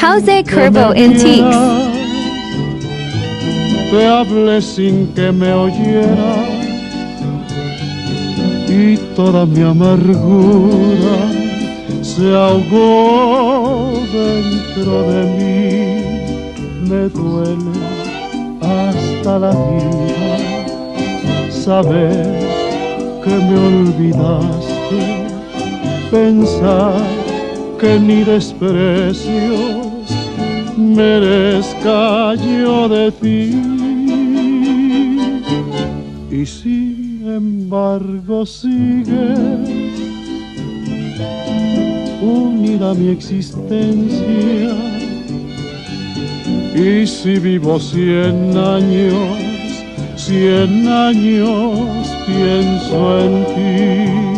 Jose Curvo Antiques. Te hablé sin que me oyeras y toda mi amargura se ahogó dentro de mí. Me duele hasta la vida saber que me olvidaste, pensar que ni desprecios merezca yo de ti. Y sin embargo sigue unida mi existencia. Y si vivo 100 años, 100 años pienso en ti.